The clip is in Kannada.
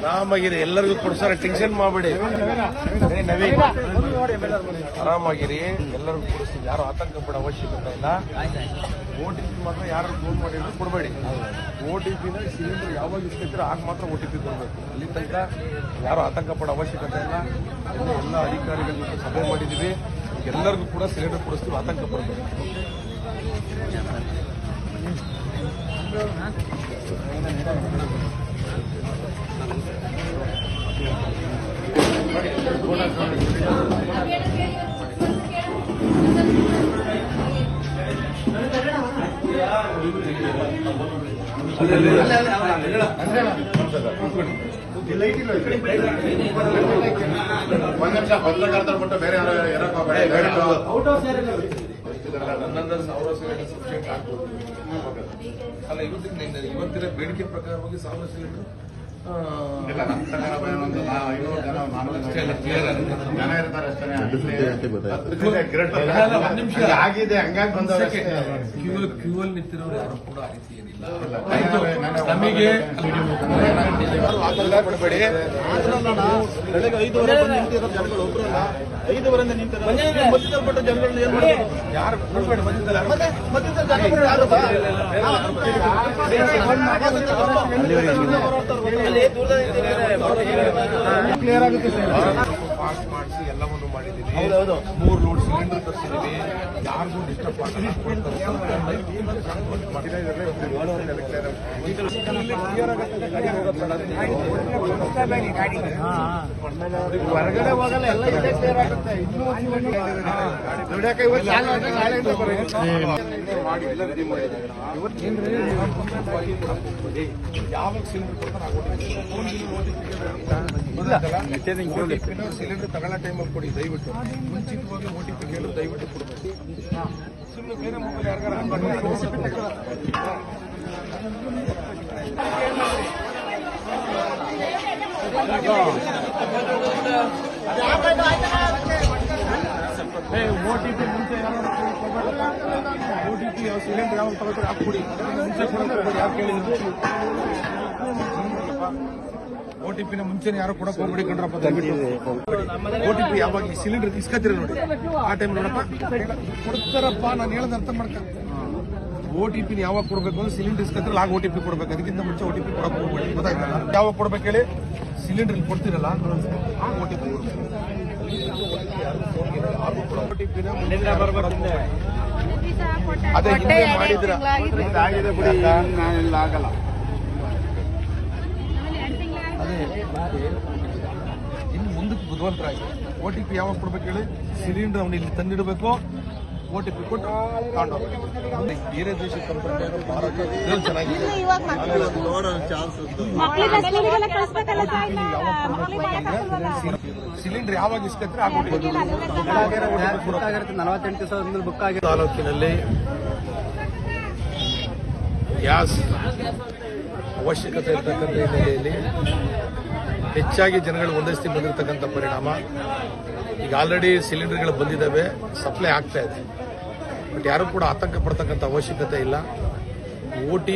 ಆರಾಮಾಗಿರಿ, ಎಲ್ಲರಿಗೂ ಕೊಡ್ಸಾರ, ಟೆನ್ಷನ್ ಮಾಡಬೇಡಿ. ನವೀನ್ ಆರಾಮಾಗಿರಿ, ಎಲ್ಲರಿಗೂ ಕೊಡಿಸ್ತೀವಿ, ಯಾರು ಆತಂಕ ಪಡೋ ಅವಶ್ಯಕತೆ ಇಲ್ಲ. OTP ಮಾತ್ರ ಯಾರು ಫೋನ್ ಮಾಡಿದ್ರು ಕೊಡಬೇಡಿ. OTPನ ಸಿಲಿಂಡರ್ ಯಾವಾಗ ಇಸ್ಕೊಳ್ತೀರೋ ಆಗ ಮಾತ್ರ OTP ಕೊಡಬೇಕು. ಅಲ್ಲಿ ತನಕ ಯಾರು ಆತಂಕ ಪಡೋ ಅವಶ್ಯಕತೆ ಇಲ್ಲ. ಎಲ್ಲ ಅಧಿಕಾರಿಗಳ ಜೊತೆ ಸಭೆ ಮಾಡಿದ್ದೀವಿ, ಎಲ್ಲರಿಗೂ ಕೂಡ ಸಿಲಿಂಡರ್ ಕೊಡಿಸ್ತೀವಿ, ಆತಂಕ ಪಡಬೇಕು. ಒಂದ್ ನಿಮಿಷ ಪತ್ರಕರ್ತರ ಬಿಟ್ಟು ಬೇರೆ ಅಲ್ಲ, ಇವತ್ತಿನ ಬೇಡಿಕೆ ಪ್ರಕಾರವಾಗಿ 1000 ಸಿಲಿಂಡರ್ ಜನ ಇರ್ತಾರೆ ಅಷ್ಟೇ. ಆಗಿದೆ ಹಂಗಾಗಿ ಬಂದವರು ಕ್ಯೂ ಅಲ್ಲಿ ನಿಂತಿರೋರು ಯಾರು ಕೂಡ ಆ ರೀತಿ ಏನಿಲ್ಲ. ನಮಗೆ ಕೊಡಬೇಡಿ. ಬೆಳಗ್ಗೆ 5:30 ಬಂದು ನಿಂತಿರೋ ಜನಗಳು ಒಬ್ಬರಲ್ಲ, 5:30 ನಿಂತಿರೋ ಮಧ್ಯದಲ್ಪಟ್ಟ ಜನಗಳನ್ನ ಏನ್ ಮಾಡ್ತಾರೆ? ಯಾರು ಕೊಡಬೇಡಿ. ಕ್ಲಿಯರ್ ಆಗುತ್ತೆ ಸರ್. ಪಾಸ್ ಮಾಡಿಸಿ ಎಲ್ಲವನ್ನು ಮಾಡಿದ್ದೀವಿ. 3 ಲೋಡ್ ಸಿಲಿಂಡರ್ ತರಿಸಿದ್ದೀವಿ. ಯಾರಿಗೂ ಡಿಸ್ಟರ್ಬ್ ಹೊರಗಡೆ ಹೋಗಲ್ಲ, ಎಲ್ಲ ಇದೆ ಕ್ಲಿಯರ್ ಆಗುತ್ತೆ. ದುಡಿಯಕ್ಕೆ ಇವತ್ತು ನಾಳೆಯಿಂದ ಮಾಡಿ ಎಲ್ಲ ರೆಡಿ ಮಾಡಿದ್ದೀವಿ. ಯಾವಾಗ ಸಿಲಿಂಡರ್ ಕೊಡ್ತಾರೆ ಸಿಲಿಂಡರ್ ತಗೊಳ್ಳೋ ಟೈಮಲ್ಲಿ ಕೊಡಿ ದಯವಿಟ್ಟು. ಮುಂಚಿತವಾಗಿ OTP ಕೇಳಿದ್ರೆ ದಯವಿಟ್ಟು ಕೊಡಬೇಕು. ಸುಮ್ಮನೆ ಬೇರೆ ಮೊಬೈಲ್ ಯಾರಿಗಾರ OTP ಮುಂಚೆ OTP ಸಿಲಿಂಡರ್ ಯಾವಾಗ ತಗೋತಾರೆ ಹಾಕಿ ಕೊಡಿ. ಮುಂಚೆ ಕೊಡೋದು ಯಾರು ಕೇಳಿದ್ರು? OTPನ ಮುಂಚೆನೆ ಯಾರು ಕೊಡಕ್ ಹೋಗ್ಬಿಡಿ ಕಣ್ರಪ್ಪ. OTP ಯಾವಾಗ ಈ ಸಿಲಿಂಡರ್ ಇಸ್ಕತ್ತೀರ ನೋಡಿ, ಆ ಟೈಮ್ ನೋಡಪ್ಪ ಕೊಡ್ತಾರಪ್ಪ. ನಾನು ಹೇಳೋದು ಅರ್ಥ ಮಾಡ್ಕ. OTP ಯಾವಾಗ ಕೊಡ್ಬೇಕು ಅಂದ್ರೆ ಸಿಲಿಂಡರ್ ಇಸ್ಕತ್ತಿರಲ್ಲ ಆಗ OTP ಕೊಡ್ಬೇಕು. ಅದಕ್ಕಿಂತ ಮುಂಚೆ OTP ಕೊಡಕ್ ಹೋಗ್ಬೇಡಿ, ಗೊತ್ತಾಯ್ತಲ್ಲ? ಯಾವಾಗ ಕೊಡ್ಬೇಕು ಹೇಳಿ? ಸಿಲಿಂಡರ್ ಕೊಡ್ತಿರಲ್ಲ ಆಗ OTP ಕೊಡ್ಬೇಕು. ಅದೇ ಹಿಂದೆ ಮಾಡಿದ್ರ ಆಗಿದೆ ಬಿಡಿ, ನಾನೆಲ್ಲ ಆಗಲ್ಲ. ಇನ್ನು ಮುಂದಕ್ಕೆ ಬುದ್ಧಿವಂತರಾಗಿ OTP ಯಾವಾಗ ಕೊಡ್ಬೇಕು ಹೇಳಿ? ಸಿಲಿಂಡರ್ ಅವನು ಇಲ್ಲಿ ತಂದಿಡಬೇಕು, OTP ಕೊಟ್ಟು ತಗೊಂಡೋಗ್ಬೇಕು. ಬೇರೆ ದೇಶ ಕಂಪನಿ ಭಾರತ ಚೆನ್ನಾಗಿದೆ. ಸಿಲಿಂಡರ್ ಯಾವಾಗ ಇಸ್ಕತ್ರೆ ಆಗ OTP 48 ದಿವಸದಿಂದ ಬುಕ್ ಆಗಿದೆ. ತಾಲೂಕಿನಲ್ಲಿ ಗ್ಯಾಸ್ ಅವಶ್ಯಕತೆ ಇರತಕ್ಕಂಥ ಹಿನ್ನೆಲೆಯಲ್ಲಿ ಹೆಚ್ಚಾಗಿ ಜನಗಳು ಒಂದಷ್ಟು ಬಂದಿರತಕ್ಕಂಥ ಪರಿಣಾಮ ಈಗ ಆಲ್ರೆಡಿ ಸಿಲಿಂಡರ್ಗಳು ಬಂದಿದ್ದಾವೆ, ಸಪ್ಲೈ ಆಗ್ತಾ ಇದೆ. ಬಟ್ ಯಾರು ಕೂಡ ಆತಂಕ ಪಡ್ತಕ್ಕಂಥ ಅವಶ್ಯಕತೆ ಇಲ್ಲ. OTP